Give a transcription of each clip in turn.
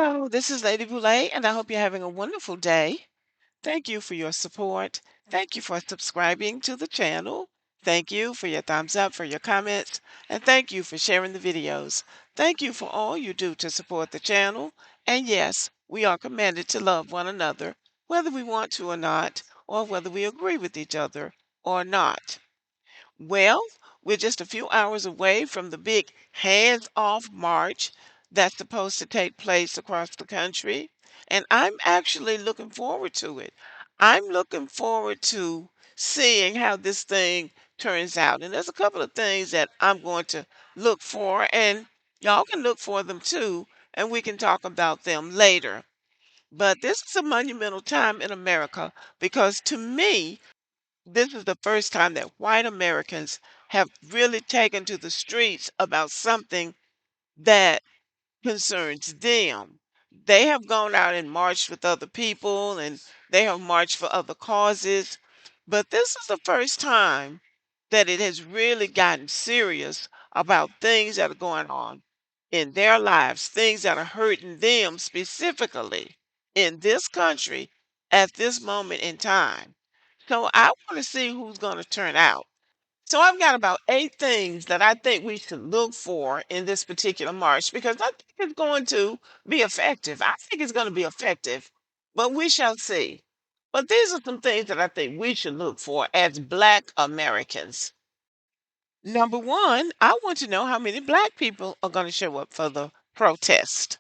Hello, this is Lady Boulay, and I hope you're having a wonderful day. Thank you for your support. Thank you for subscribing to the channel. Thank you for your thumbs up, for your comments, and thank you for sharing the videos. Thank you for all you do to support the channel. And yes, we are commanded to love one another, whether we want to or not, or whether we agree with each other or not. Well, we're just a few hours away from the big hands off march that's supposed to take place across the country. And I'm actually looking forward to it. I'm looking forward to seeing how this thing turns out. And there's a couple of things that I'm going to look for, and y'all can look for them too, and we can talk about them later. But this is a monumental time in America because to me, this is the first time that white Americans have really taken to the streets about something that concerns them. They have gone out and marched with other people and they have marched for other causes, but this is the first time that it has really gotten serious about things that are going on in their lives, things that are hurting them specifically in this country at this moment in time. So I want to see who's going to turn out. So I've got about 8 things that I think we should look for in this particular march because I think it's going to be effective. I think it's going to be effective, but we shall see. But these are some things that I think we should look for as Black Americans. Number one, I want to know how many Black people are going to show up for the protest.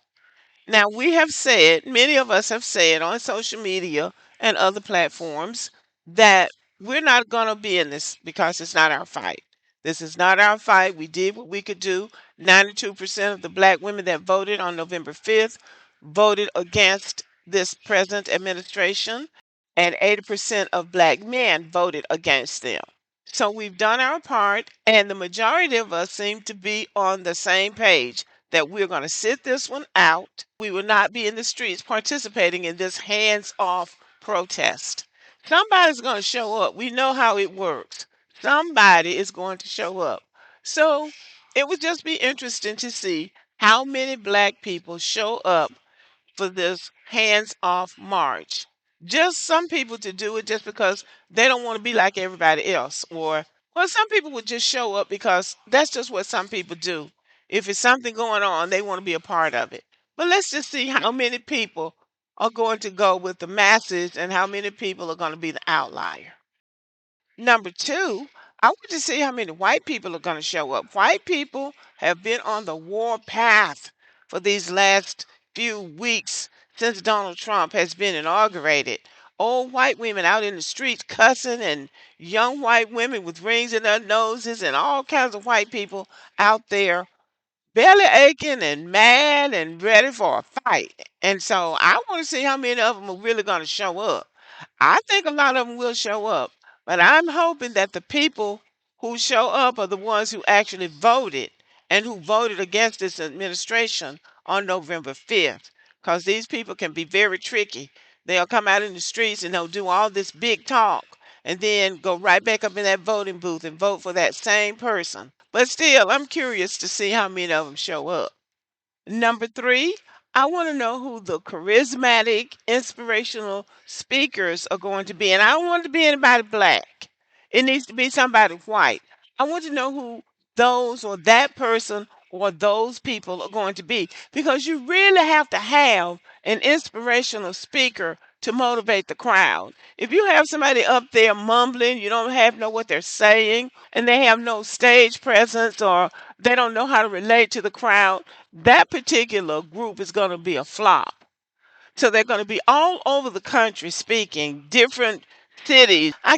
Now, we have said, many of us have said on social media and other platforms that we're not going to be in this because it's not our fight. This is not our fight. We did what we could do. 92% of the Black women that voted on November 5th voted against this present administration, and 80% of Black men voted against them. So we've done our part, and the majority of us seem to be on the same page that we're going to sit this one out. We will not be in the streets participating in this hands off protest. Somebody's going to show up. We know how it works. Somebody is going to show up. So it would just be interesting to see how many Black people show up for this hands off march. Just some people to do it just because they don't want to be like everybody else. Or, well, some people would just show up because that's just what some people do. If it's something going on, they want to be a part of it. But let's just see how many people are going to go with the masses and how many people are going to be the outlier. Number two, I want to see how many white people are going to show up. White people have been on the war path for these last few weeks since Donald Trump has been inaugurated. Old white women out in the streets cussing, and young white women with rings in their noses, and all kinds of white people out there belly aching and mad and ready for a fight. And so I want to see how many of them are really going to show up. I think a lot of them will show up, but I'm hoping that the people who show up are the ones who actually voted and who voted against this administration on November 5th. Because these people can be very tricky. They'll come out in the streets and they'll do all this big talk and then go right back up in that voting booth and vote for that same person. But still, I'm curious to see how many of them show up. Number three, I want to know who the charismatic, inspirational speakers are going to be. And I don't want it to be anybody black. It needs to be somebody white. I want to know who those or that person or those people are going to be because you really have to have an inspirational speaker to motivate the crowd. If you have somebody up there mumbling, you don't have know what they're saying, and they have no stage presence or they don't know how to relate to the crowd, that particular group is going to be a flop. So they're going to be all over the country speaking, different cities. I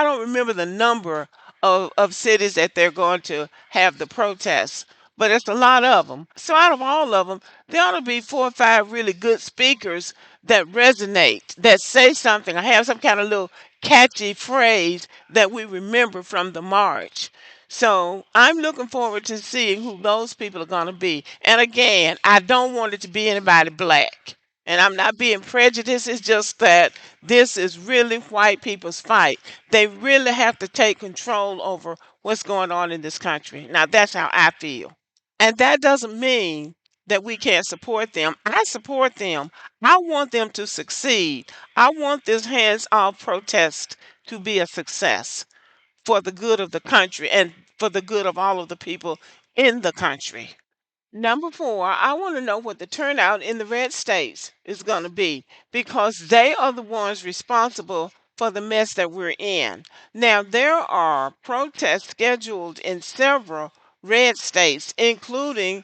don't remember the number of cities that they're going to have the protests, but it's a lot of them. So out of all of them, there ought to be 4 or 5 really good speakers that resonate, that say something, or have some kind of little catchy phrase that we remember from the march. So I'm looking forward to seeing who those people are going to be. And again, I don't want it to be anybody black. And I'm not being prejudiced. It's just that this is really white people's fight. They really have to take control over what's going on in this country. Now, that's how I feel. And that doesn't mean that we can't support them. I support them. I want them to succeed. I want this hands off protest to be a success for the good of the country and for the good of all of the people in the country. Number four, I want to know what the turnout in the red states is going to be because they are the ones responsible for the mess that we're in. Now, there are protests scheduled in several red states, including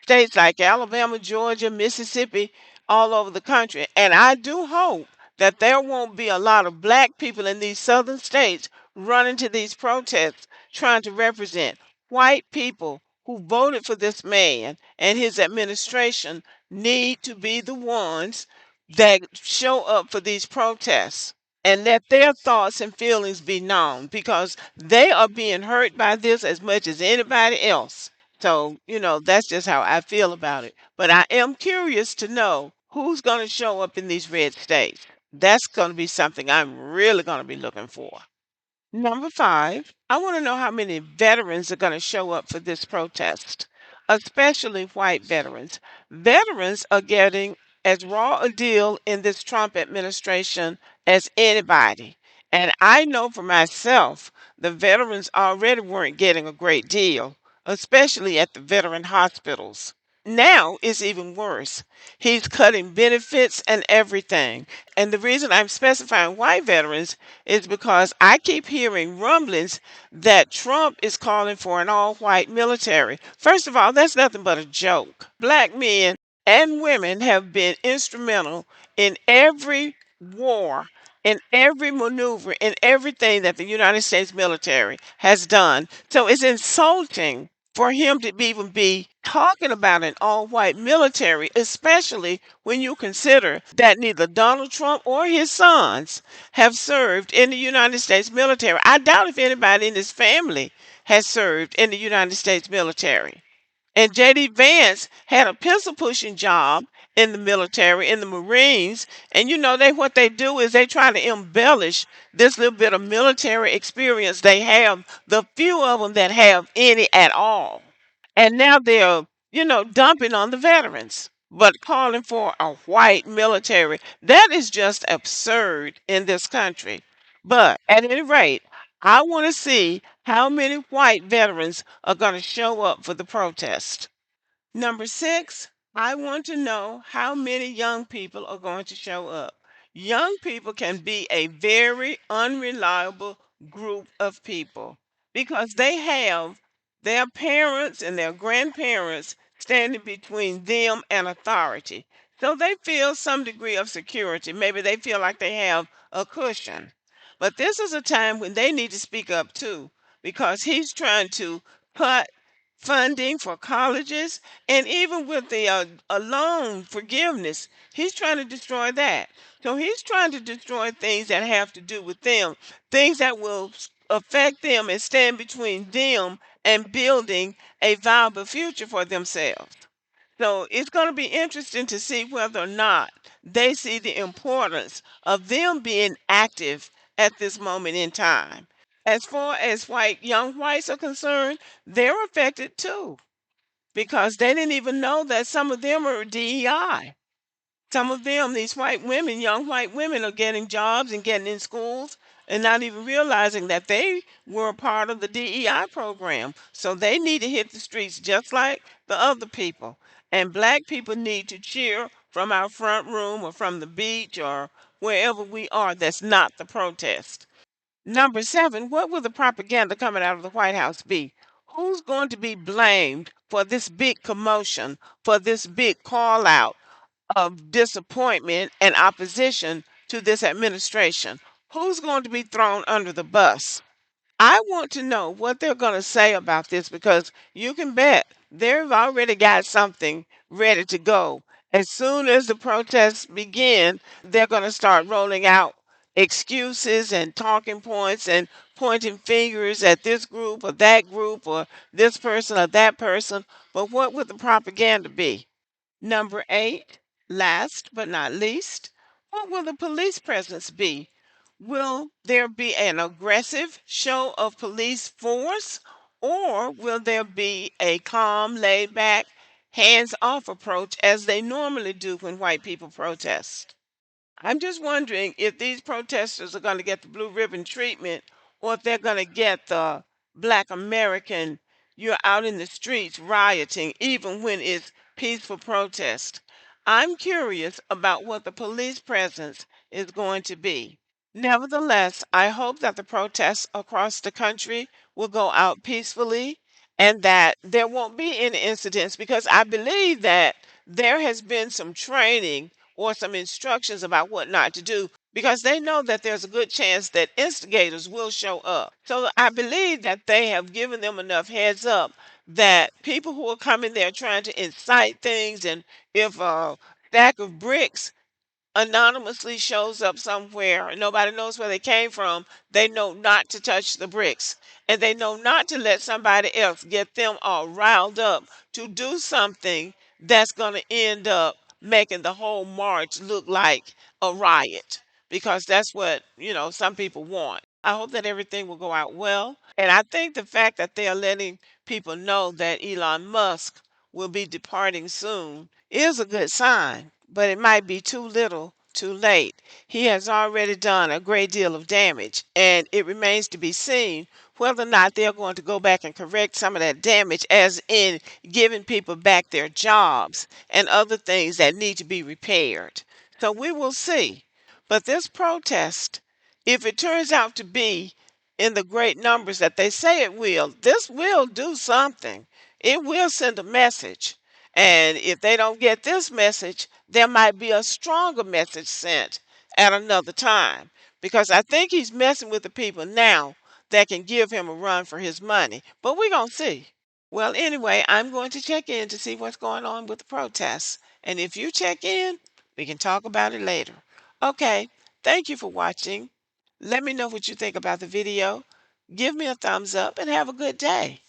states like Alabama, Georgia, Mississippi, all over the country. And I do hope that there won't be a lot of black people in these southern states running to these protests trying to represent white people who voted for this man and his administration need to be the ones that show up for these protests and let their thoughts and feelings be known because they are being hurt by this as much as anybody else. So, that's just how I feel about it. But I am curious to know who's going to show up in these red states. That's going to be something I'm really going to be looking for. Number five, I want to know how many veterans are going to show up for this protest, especially white veterans. Veterans are getting as raw a deal in this Trump administration as anybody. And I know for myself, the veterans already weren't getting a great deal, especially at the veteran hospitals. Now it's even worse. He's cutting benefits and everything. And the reason I'm specifying white veterans is because I keep hearing rumblings that Trump is calling for an all white military. First of all, that's nothing but a joke. Black men and women have been instrumental in every war, in every maneuver, in everything that the United States military has done. So it's insulting for him to even be talking about an all white military, especially when you consider that neither Donald Trump or his sons have served in the United States military. I doubt if anybody in his family has served in the United States military. And J.D. Vance had a pencil pushing job in the military, in the Marines. And what they do is they try to embellish this little bit of military experience they have, the few of them that have any at all. And now they're, dumping on the veterans, but calling for a white military. That is just absurd in this country. But at any rate, I want to see how many white veterans are going to show up for the protest. Number six, I want to know how many young people are going to show up. Young people can be a very unreliable group of people because they have their parents and their grandparents standing between them and authority. So they feel some degree of security. Maybe they feel like they have a cushion. But this is a time when they need to speak up too because he's trying to cut funding for colleges, and even with the a loan forgiveness, he's trying to destroy that. So he's trying to destroy things that have to do with them, things that will affect them and stand between them and building a viable future for themselves. So it's going to be interesting to see whether or not they see the importance of them being active at this moment in time. As far as young whites are concerned, they're affected too because they didn't even know that some of them are DEI. Some of them, these white women, young white women, are getting jobs and getting in schools and not even realizing that they were a part of the DEI program. So they need to hit the streets just like the other people. And black people need to cheer from our front room or from the beach or wherever we are that's not the protest. Number seven, what will the propaganda coming out of the White House be? Who's going to be blamed for this big commotion, for this big call out of disappointment and opposition to this administration? Who's going to be thrown under the bus? I want to know what they're going to say about this because you can bet they've already got something ready to go. As soon as the protests begin, they're going to start rolling out excuses and talking points and pointing fingers at this group or this person or that person. But what would the propaganda be? Number eight, last but not least, what will the police presence be? Will there be an aggressive show of police force or will there be a calm, laid back, hands-off approach as they normally do when white people protest. I'm just wondering if these protesters are going to get the blue ribbon treatment or if they're going to get the Black American, you're out in the streets rioting even when it's peaceful protest. I'm curious about what the police presence is going to be. Nevertheless, I hope that the protests across the country will go out peacefully and that there won't be any incidents because I believe that there has been some training or some instructions about what not to do because they know that there's a good chance that instigators will show up. So I believe that they have given them enough heads up that people who are coming there trying to incite things, and if a stack of bricks anonymously shows up somewhere and nobody knows where they came from, they know not to touch the bricks. And they know not to let somebody else get them all riled up to do something that's going to end up making the whole march look like a riot. Because that's what, some people want. I hope that everything will go out well. And I think the fact that they are letting people know that Elon Musk will be departing soon is a good sign, but it might be too little, too late. He has already done a great deal of damage, and it remains to be seen whether or not they're going to go back and correct some of that damage, as in giving people back their jobs and other things that need to be repaired. So we will see. But this protest, if it turns out to be in the great numbers that they say it will, this will do something. It will send a message. And if they don't get this message, there might be a stronger message sent at another time. Because I think he's messing with the people now that can give him a run for his money. But we're going to see. Well, anyway, I'm going to check in to see what's going on with the protests. And if you check in, we can talk about it later. Okay, thank you for watching. Let me know what you think about the video. Give me a thumbs up and have a good day.